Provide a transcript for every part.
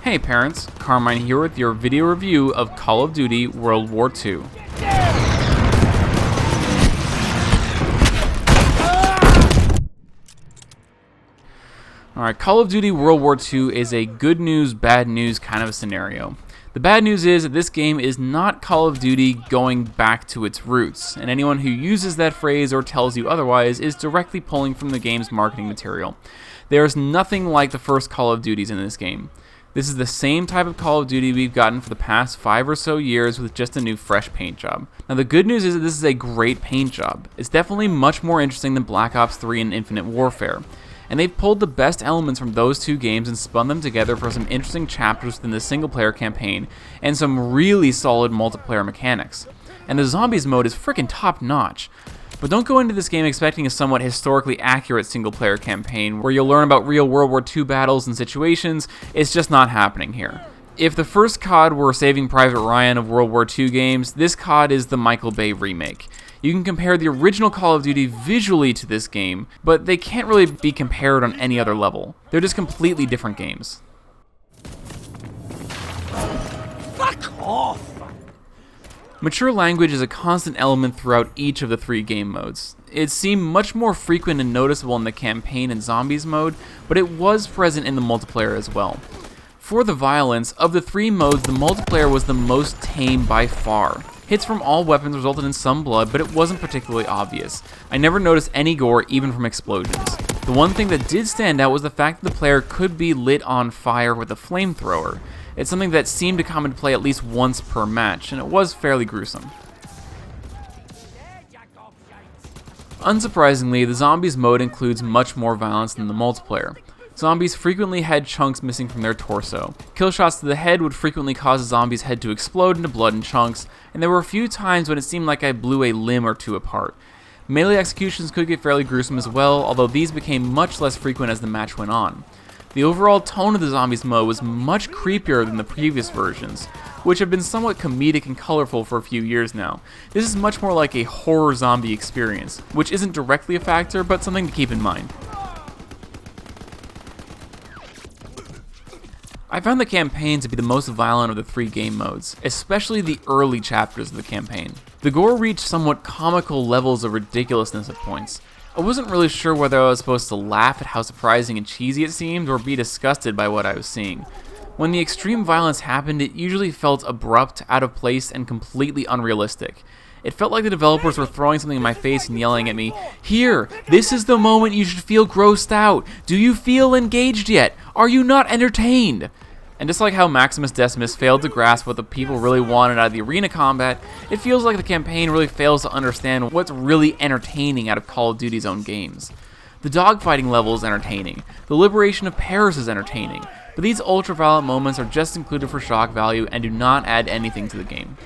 Hey parents, Carmine here with your video review of Call of Duty World War II. Alright, Call of Duty World War II is a good news, bad news kind of a scenario. The bad news is that this game is not Call of Duty going back to its roots, and anyone who uses that phrase or tells you otherwise is directly pulling from the game's marketing material. There is nothing like the first Call of Duties in this game. This is the same type of Call of Duty we've gotten for the past 5 or so years with just a new fresh paint job. Now the good news is that this is a great paint job. It's definitely much more interesting than Black Ops 3 and Infinite Warfare. And they've pulled the best elements from those two games and spun them together for some interesting chapters within the single player campaign and some really solid multiplayer mechanics. And the zombies mode is freaking top notch. But don't go into this game expecting a somewhat historically accurate single-player campaign where you'll learn about real World War II battles and situations. It's just not happening here. If the first COD were Saving Private Ryan of World War II games, this COD is the Michael Bay remake. You can compare the original Call of Duty visually to this game, but they can't really be compared on any other level. They're just completely different games. Fuck off! Mature language is a constant element throughout each of the 3 game modes. It seemed much more frequent and noticeable in the campaign and zombies mode, but it was present in the multiplayer as well. For the violence, of the 3 modes, the multiplayer was the most tame by far. Hits from all weapons resulted in some blood, but it wasn't particularly obvious. I never noticed any gore, even from explosions. The one thing that did stand out was the fact that the player could be lit on fire with a flamethrower. It's something that seemed to come into play at least once per match, and it was fairly gruesome. Unsurprisingly, the zombies mode includes much more violence than the multiplayer. Zombies frequently had chunks missing from their torso. Kill shots to the head would frequently cause a zombie's head to explode into blood and chunks, and there were a few times when it seemed like I blew a limb or two apart. Melee executions could get fairly gruesome as well, although these became much less frequent as the match went on. The overall tone of the zombies mode was much creepier than the previous versions, which have been somewhat comedic and colorful for a few years now. This is much more like a horror zombie experience, which isn't directly a factor, but something to keep in mind. I found the campaign to be the most violent of the 3 game modes, especially the early chapters of the campaign. The gore reached somewhat comical levels of ridiculousness at points. I wasn't really sure whether I was supposed to laugh at how surprising and cheesy it seemed or be disgusted by what I was seeing. When the extreme violence happened, it usually felt abrupt, out of place, and completely unrealistic. It felt like the developers were throwing something in my face and yelling at me, "Here, this is the moment you should feel grossed out. Do you feel engaged yet? Are you not entertained?" And just like how Maximus Decimus failed to grasp what the people really wanted out of the arena combat, it feels like the campaign really fails to understand what's really entertaining out of Call of Duty's own games. The dogfighting level is entertaining, the liberation of Paris is entertaining, but these ultra-violent moments are just included for shock value and do not add anything to the game.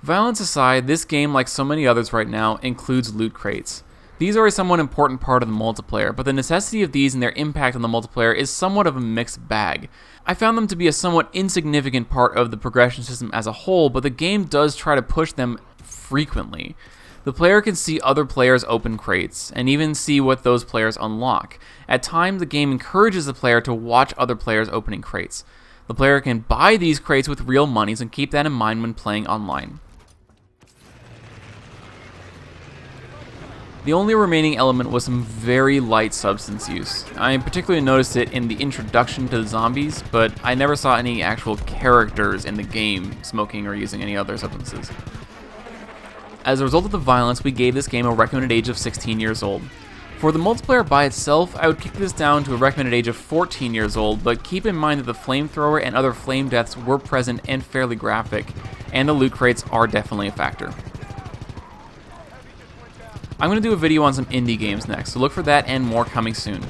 Violence aside, this game, like so many others right now, includes loot crates. These are a somewhat important part of the multiplayer, but the necessity of these and their impact on the multiplayer is somewhat of a mixed bag. I found them to be a somewhat insignificant part of the progression system as a whole, but the game does try to push them frequently. The player can see other players open crates, and even see what those players unlock. At times, the game encourages the player to watch other players opening crates. The player can buy these crates with real monies and keep that in mind when playing online. The only remaining element was some very light substance use. I particularly noticed it in the introduction to the zombies, but I never saw any actual characters in the game smoking or using any other substances. As a result of the violence, we gave this game a recommended age of 16 years old. For the multiplayer by itself, I would kick this down to a recommended age of 14 years old, but keep in mind that the flamethrower and other flame deaths were present and fairly graphic, and the loot crates are definitely a factor. I'm going to do a video on some indie games next, so look for that and more coming soon.